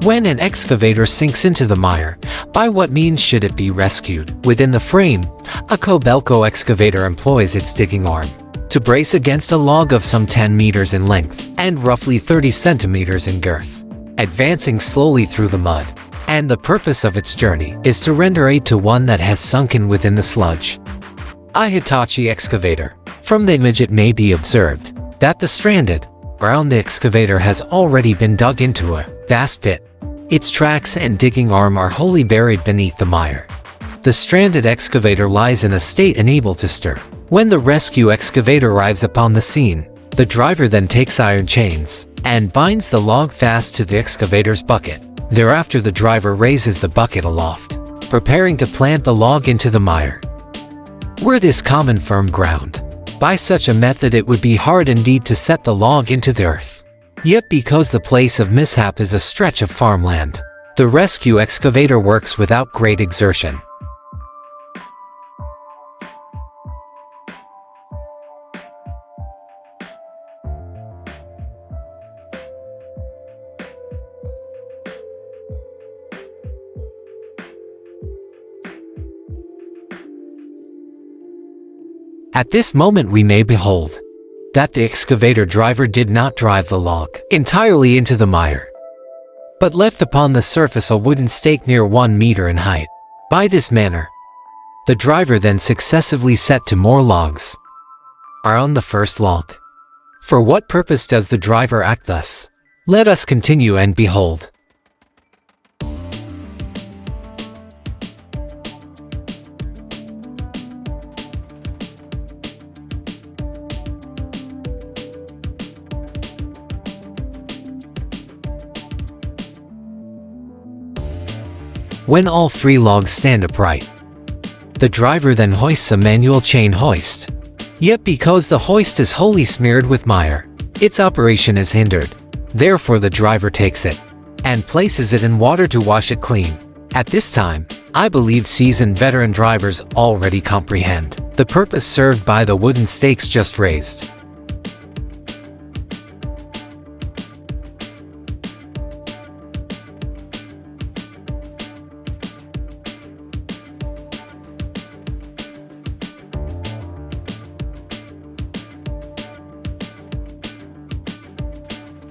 When an excavator sinks into the mire, by what means should it be rescued? Within the frame, a Kobelco excavator employs its digging arm to brace against a log of some 10 meters in length and roughly 30 centimeters in girth, advancing slowly through the mud. And the purpose of its journey is to render aid to one that has sunken within the sludge. A Hitachi excavator. From the image it may be observed that the stranded ground excavator has already been dug into a vast pit. Its tracks and digging arm are wholly buried beneath the mire. The stranded excavator lies in a state unable to stir. When the rescue excavator arrives upon the scene, the driver then takes iron chains and binds the log fast to the excavator's bucket. Thereafter the driver raises the bucket aloft, preparing to plant the log into the mire. Were this common firm ground, by such a method it would be hard indeed to set the log into the earth. Yet because the place of mishap is a stretch of farmland, the rescue excavator works without great exertion. At this moment we may behold that the excavator driver did not drive the log entirely into the mire, but left upon the surface a wooden stake near 1 meter in height. By this manner, the driver then successively set to more logs on the first log. For what purpose does the driver act thus? Let us continue and behold. When all 3 logs stand upright, the driver then hoists a manual chain hoist. Yet because the hoist is wholly smeared with mire, its operation is hindered. Therefore the driver takes it and places it in water to wash it clean. At this time, I believe seasoned veteran drivers already comprehend the purpose served by the wooden stakes just raised.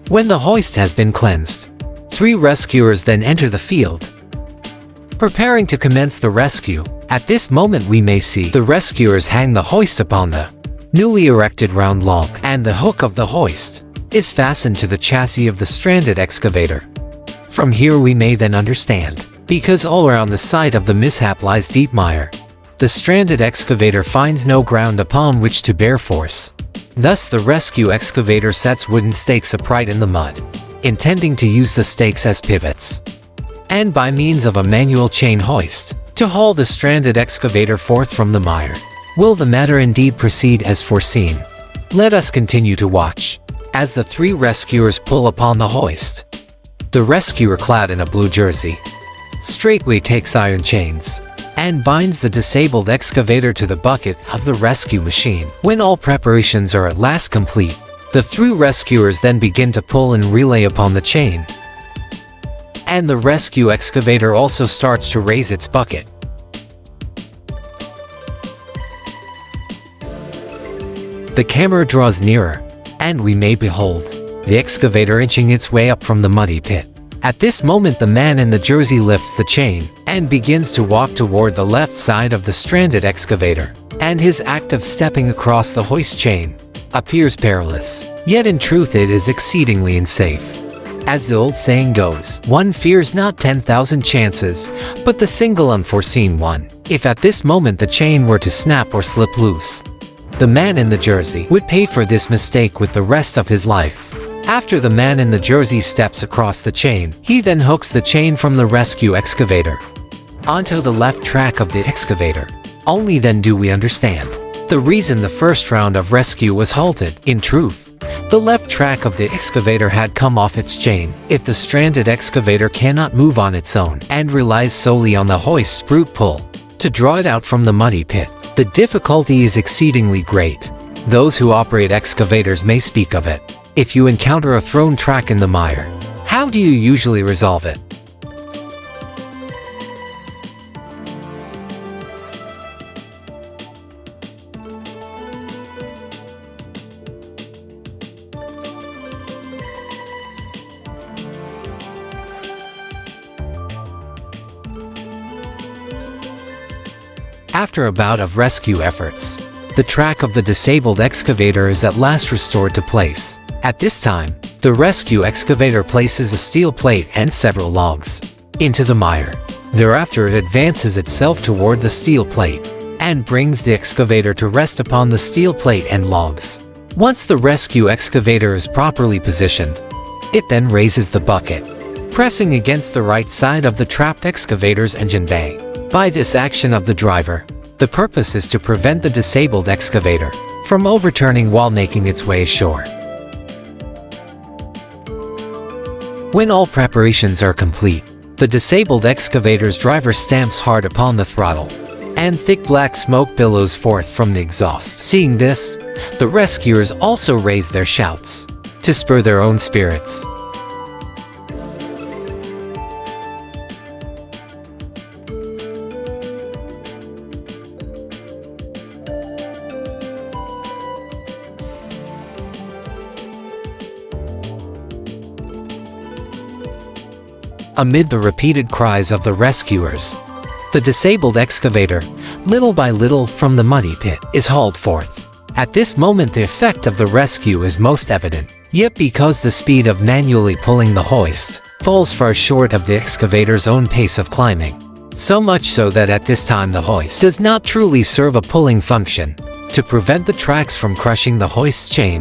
When the hoist has been cleansed, 3 rescuers then enter the field, preparing to commence the rescue. At this moment we may see the rescuers hang the hoist upon the newly erected round log, and the hook of the hoist is fastened to the chassis of the stranded excavator. From here we may then understand, because all around the site of the mishap lies deep mire, the stranded excavator finds no ground upon which to bear force. Thus the rescue excavator sets wooden stakes upright in the mud, intending to use the stakes as pivots, and by means of a manual chain hoist, to haul the stranded excavator forth from the mire. Will the matter indeed proceed as foreseen? Let us continue to watch as the 3 rescuers pull upon the hoist. The rescuer, clad in a blue jersey, straightway takes iron chains and binds the disabled excavator to the bucket of the rescue machine. When all preparations are at last complete, the 3 rescuers then begin to pull and relay upon the chain, and the rescue excavator also starts to raise its bucket. The camera draws nearer, and we may behold the excavator inching its way up from the muddy pit. At this moment the man in the jersey lifts the chain and begins to walk toward the left side of the stranded excavator, and his act of stepping across the hoist chain appears perilous, yet in truth it is exceedingly unsafe. As the old saying goes, one fears not 10,000 chances, but the single unforeseen one. If at this moment the chain were to snap or slip loose, the man in the jersey would pay for this mistake with the rest of his life. After the man in the jersey steps across the chain, he then hooks the chain from the rescue excavator onto the left track of the excavator. Only then do we understand the reason the first round of rescue was halted. In truth, the left track of the excavator had come off its chain. If the stranded excavator cannot move on its own and relies solely on the hoist's brute pull to draw it out from the muddy pit, the difficulty is exceedingly great. Those who operate excavators may speak of it. If you encounter a thrown track in the mire, How do you usually resolve it? After a bout of rescue efforts, the track of the disabled excavator is at last restored to place. At this time, the rescue excavator places a steel plate and several logs into the mire. Thereafter, it advances itself toward the steel plate and brings the excavator to rest upon the steel plate and logs. Once the rescue excavator is properly positioned, it then raises the bucket, pressing against the right side of the trapped excavator's engine bay. By this action of the driver, the purpose is to prevent the disabled excavator from overturning while making its way ashore. When all preparations are complete, the disabled excavator's driver stamps hard upon the throttle, and thick black smoke billows forth from the exhaust. Seeing this, the rescuers also raise their shouts to spur their own spirits. Amid the repeated cries of the rescuers, the disabled excavator, little by little from the muddy pit, is hauled forth. At this moment the effect of the rescue is most evident, yet because the speed of manually pulling the hoist falls far short of the excavator's own pace of climbing, so much so that at this time the hoist does not truly serve a pulling function. To prevent the tracks from crushing the hoist's chain,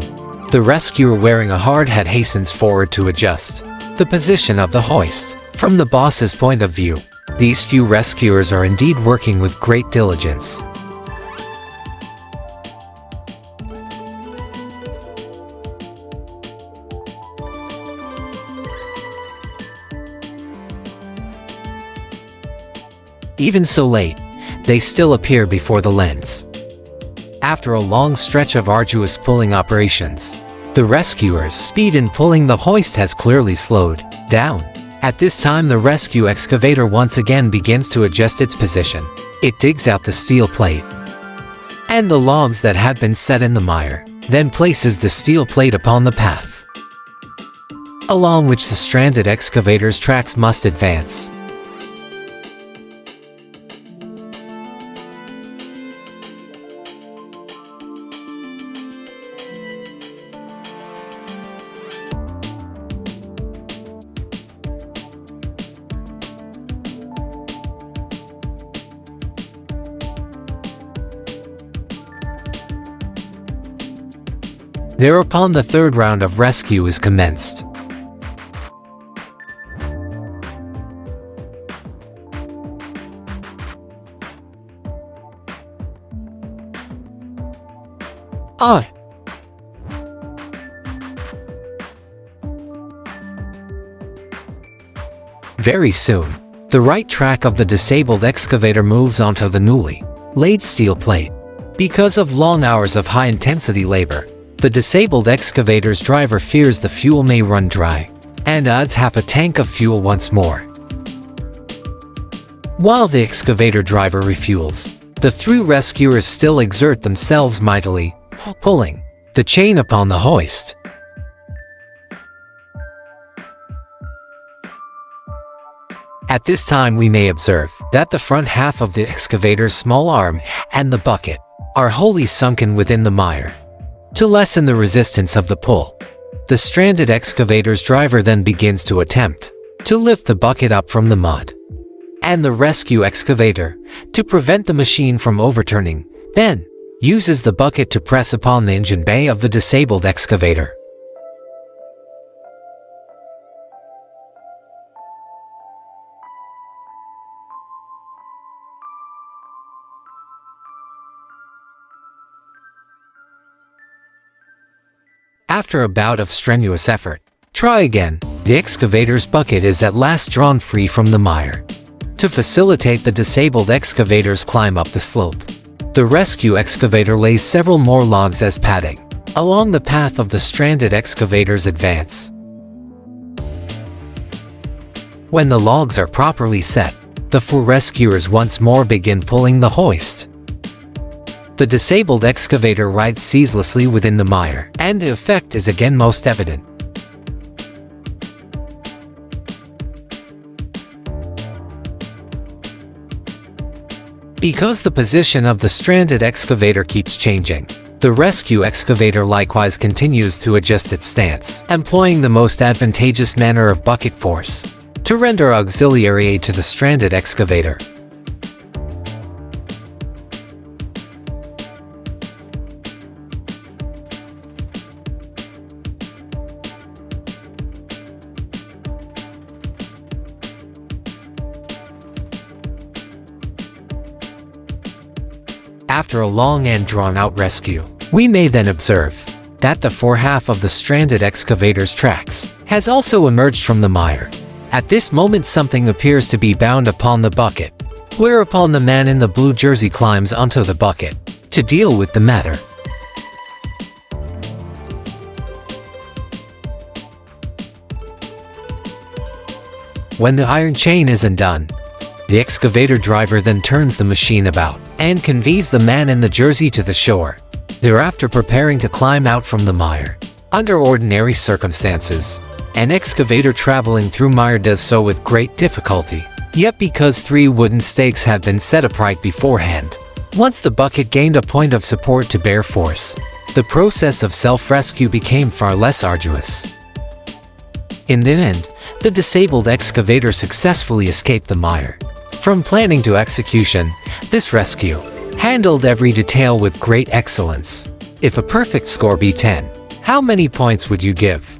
the rescuer wearing a hard hat hastens forward to adjust the position of the hoist. From the boss's point of view, these few rescuers are indeed working with great diligence. Even so late, they still appear before the lens. After a long stretch of arduous pulling operations, the rescuers' speed in pulling the hoist has clearly slowed down. At this time, the rescue excavator once again begins to adjust its position. It digs out the steel plate and the logs that had been set in the mire, then places the steel plate upon the path along which the stranded excavator's tracks must advance. Thereupon the third round of rescue is commenced. Very soon, the right track of the disabled excavator moves onto the newly laid steel plate. Because of long hours of high-intensity labor, the disabled excavator's driver fears the fuel may run dry, and adds half a tank of fuel once more. While the excavator driver refuels, the three rescuers still exert themselves mightily, pulling the chain upon the hoist. At this time we may observe that the front half of the excavator's small arm and the bucket are wholly sunken within the mire. To lessen the resistance of the pull, the stranded excavator's driver then begins to attempt to lift the bucket up from the mud, and the rescue excavator, to prevent the machine from overturning, then uses the bucket to press upon the engine bay of the disabled excavator. After a bout of strenuous effort, try again, the excavator's bucket is at last drawn free from the mire. To facilitate the disabled excavator's climb up the slope, the rescue excavator lays several more logs as padding along the path of the stranded excavator's advance. When the logs are properly set, the 4 rescuers once more begin pulling the hoist. The disabled excavator rides ceaselessly within the mire, and the effect is again most evident. Because the position of the stranded excavator keeps changing, the rescue excavator likewise continues to adjust its stance, employing the most advantageous manner of bucket force to render auxiliary aid to the stranded excavator. After a long and drawn-out rescue, we may then observe that the forehalf of the stranded excavator's tracks has also emerged from the mire. At this moment something appears to be bound upon the bucket, whereupon the man in the blue jersey climbs onto the bucket to deal with the matter. When the iron chain is undone, the excavator driver then turns the machine about and conveys the man in the jersey to the shore, thereafter preparing to climb out from the mire. Under ordinary circumstances, an excavator traveling through mire does so with great difficulty, yet because 3 wooden stakes have been set upright beforehand, once the bucket gained a point of support to bear force, the process of self-rescue became far less arduous. In the end, the disabled excavator successfully escaped the mire. From planning to execution, this rescue handled every detail with great excellence. If a perfect score be 10, how many points would you give?